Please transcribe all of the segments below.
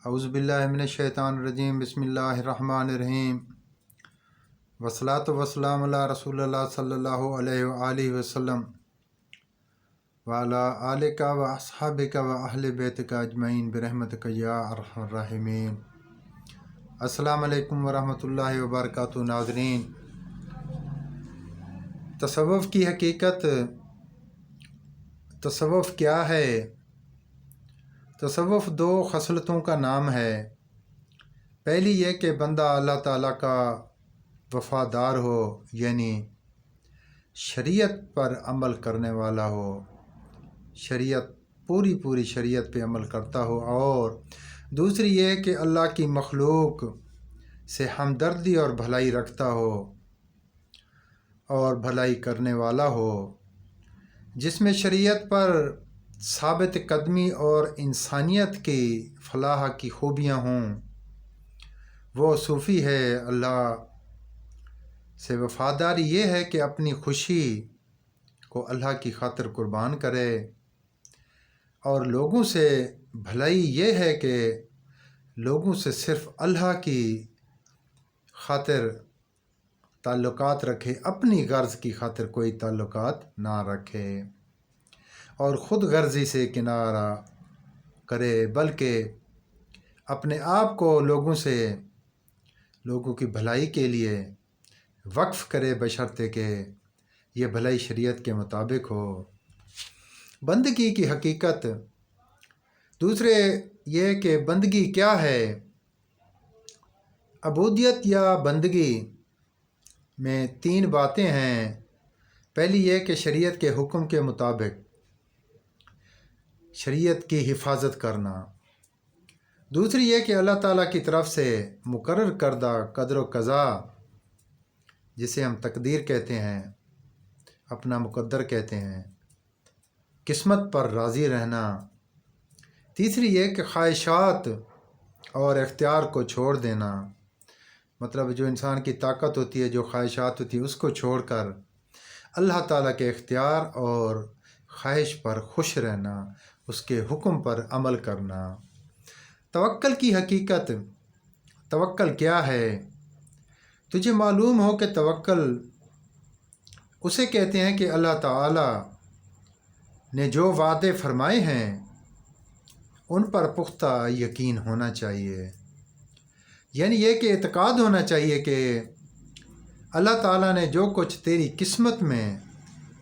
اعوذ باللہ من الشیطان الرجیم بسم اللہ الرحمن الرحیم والصلاۃ والسلام علی رسول اللہ صلی اللہ علیہ وآلہ وسلم وعلی آلک و اصحابک و اہل بیتک اجمعین برحمتک یا ارحم الراحمین۔ السلام علیکم ورحمۃ اللہ وبرکاتہ۔ ناظرین، تصوف کی حقیقت، تصوف کیا ہے؟ تصوف دو خصلتوں کا نام ہے۔ پہلی یہ کہ بندہ اللہ تعالیٰ کا وفادار ہو، یعنی شریعت پر عمل کرنے والا ہو، پوری شریعت پہ عمل کرتا ہو، اور دوسری یہ کہ اللہ کی مخلوق سے ہمدردی اور بھلائی رکھتا ہو اور بھلائی کرنے والا ہو، جس میں شریعت پر ثابت قدمی اور انسانیت کی فلاح کی خوبیاں ہوں۔ وہ صوفی ہے۔ اللہ سے وفاداری یہ ہے کہ اپنی خوشی کو اللہ کی خاطر قربان کرے، اور لوگوں سے بھلائی یہ ہے کہ لوگوں سے صرف اللہ کی خاطر تعلقات رکھے، اپنی غرض کی خاطر کوئی تعلقات نہ رکھے اور خود غرضی سے کنارہ کرے، بلکہ اپنے آپ کو لوگوں کی بھلائی کے لیے وقف کرے، بشرطے کہ یہ بھلائی شریعت کے مطابق ہو۔ بندگی کی حقیقت، دوسرے یہ کہ بندگی کیا ہے؟ عبودیت یا بندگی میں تین باتیں ہیں۔ پہلی یہ کہ شریعت کے حکم کے مطابق شریعت کی حفاظت کرنا۔ دوسری یہ کہ اللہ تعالیٰ کی طرف سے مقرر کردہ قدر و قضا، جسے ہم تقدیر کہتے ہیں، اپنا مقدر کہتے ہیں، قسمت پر راضی رہنا۔ تیسری یہ کہ خواہشات اور اختیار کو چھوڑ دینا، مطلب جو انسان کی طاقت ہوتی ہے، جو خواہشات ہوتی ہیں، اس کو چھوڑ کر اللہ تعالیٰ کے اختیار اور خواہش پر خوش رہنا، اس کے حکم پر عمل کرنا۔ توکل کی حقیقت، توکل کیا ہے؟ تجھے معلوم ہو کہ توکل اسے کہتے ہیں کہ اللہ تعالیٰ نے جو وعدے فرمائے ہیں ان پر پختہ یقین ہونا چاہیے، یعنی یہ کہ اعتقاد ہونا چاہیے کہ اللہ تعالیٰ نے جو کچھ تیری قسمت میں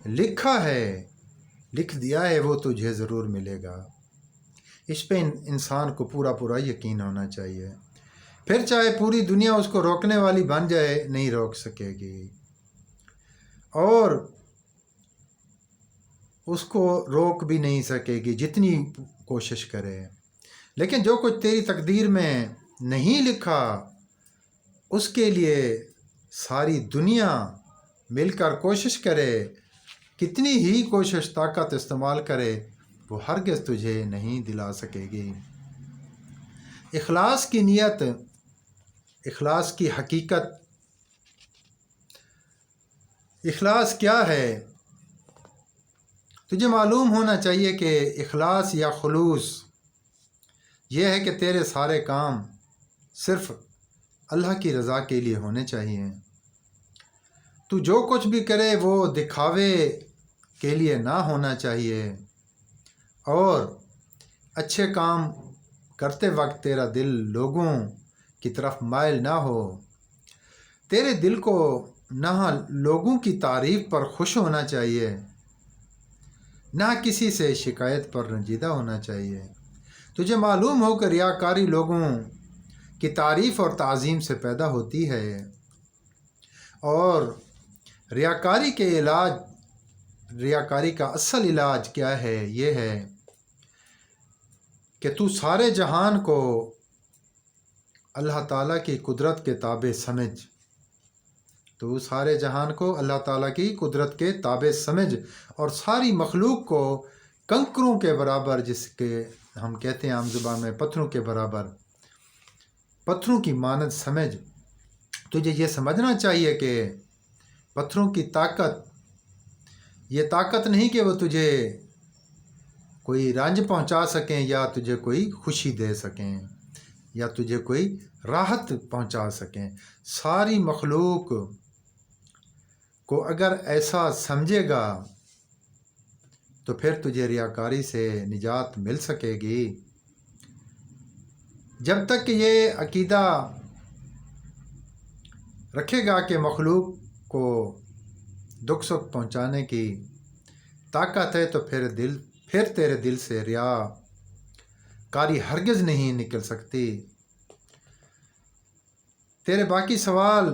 لکھا ہے، لکھ دیا ہے، وہ تجھے ضرور ملے گا۔ اس پہ انسان کو پورا یقین ہونا چاہیے، پھر چاہے پوری دنیا اس کو روکنے والی بن جائے، نہیں روک سکے گی، اور اس کو روک بھی نہیں سکے گی جتنی کوشش کرے۔ لیکن جو کچھ تیری تقدیر میں نہیں لکھا، اس کے لیے ساری دنیا مل کر کوشش کرے، کتنی ہی کوشش طاقت استعمال کرے، وہ ہرگز تجھے نہیں دلا سکے گی۔ اخلاص کی نیت، اخلاص کی حقیقت، اخلاص کیا ہے؟ تجھے معلوم ہونا چاہیے کہ اخلاص یا خلوص یہ ہے کہ تیرے سارے کام صرف اللہ کی رضا کے لیے ہونے چاہیے۔ تو جو کچھ بھی کرے وہ دکھاوے کے لیے نہ ہونا چاہیے، اور اچھے کام کرتے وقت تیرا دل لوگوں کی طرف مائل نہ ہو، تیرے دل کو نہ لوگوں کی تعریف پر خوش ہونا چاہیے، نہ کسی سے شکایت پر رنجیدہ ہونا چاہیے۔ تجھے معلوم ہو کہ ریاکاری لوگوں کی تعریف اور تعظیم سے پیدا ہوتی ہے، اور ریاکاری کا اصل علاج کیا ہے؟ یہ ہے کہ تو سارے جہان کو اللہ تعالیٰ کی قدرت کے تابع سمجھ، تو سارے جہان کو اللہ تعالیٰ کی قدرت کے تابع سمجھ، اور ساری مخلوق کو کنکروں کے برابر، جس کے ہم کہتے ہیں عام زبان میں پتھروں کے برابر، پتھروں کی مانند سمجھ۔ تجھے یہ سمجھنا چاہیے کہ پتھروں کی طاقت یہ طاقت نہیں کہ وہ تجھے کوئی رنج پہنچا سکیں یا تجھے کوئی خوشی دے سکیں، یا تجھے کوئی راحت پہنچا سکیں۔ ساری مخلوق کو اگر ایسا سمجھے گا تو پھر تجھے ریاکاری سے نجات مل سکے گی۔ جب تک یہ عقیدہ رکھے گا کہ مخلوق کو دکھ سکھ پہنچانے کی طاقت ہے تو پھر تیرے دل سے ریا کاری ہرگز نہیں نکل سکتی۔ تیرے باقی سوال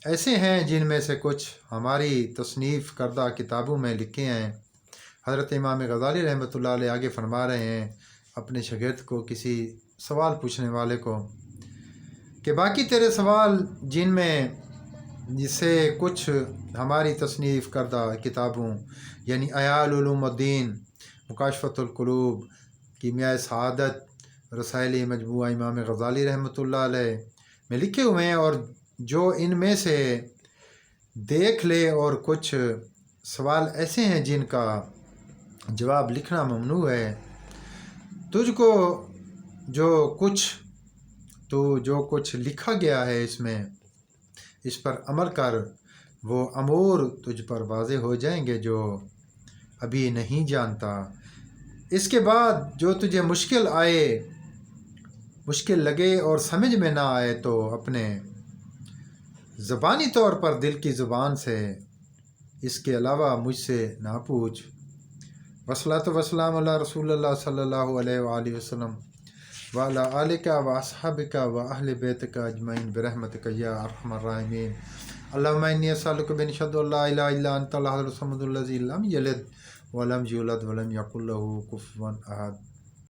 ایسے ہیں جن میں سے کچھ ہماری تصنیف کردہ کتابوں میں لکھے ہیں۔ حضرت امام غزالی رحمۃ اللہ علیہ آگے فرما رہے ہیں اپنے شاگرد کو، کسی سوال پوچھنے والے کو، کہ باقی تیرے سوال جس سے کچھ ہماری تصنیف کردہ کتابوں یعنی احیاء علوم الدین، مکاشفۃ القلوب، کیمیاء سعادت، رسائل مجموعہ امام غزالی رحمۃ اللہ علیہ میں لکھے ہوئے ہیں، اور جو ان میں سے دیکھ لے، اور کچھ سوال ایسے ہیں جن کا جواب لکھنا ممنوع ہے، تجھ کو جو کچھ لکھا گیا ہے اس پر عمل کر، وہ امور تجھ پر واضح ہو جائیں گے جو ابھی نہیں جانتا۔ اس کے بعد جو تجھے مشکل لگے اور سمجھ میں نہ آئے تو اپنے زبانی طور پر دل کی زبان سے اس کے علاوہ مجھ سے نہ پوچھ۔ والصلاۃ والسلام علی رسول اللہ صلی اللہ علیہ وآلہ وسلم وعلی آلک واصحابک واہل بیتک اجمعین برحمتک یا ارحم الراحمین۔ اللہم انی اسألک بنشہد ان لا الہ الا انت الاحد الصمد الذی لم یلد ولم یولد ولم یکن لہ کفوا احد۔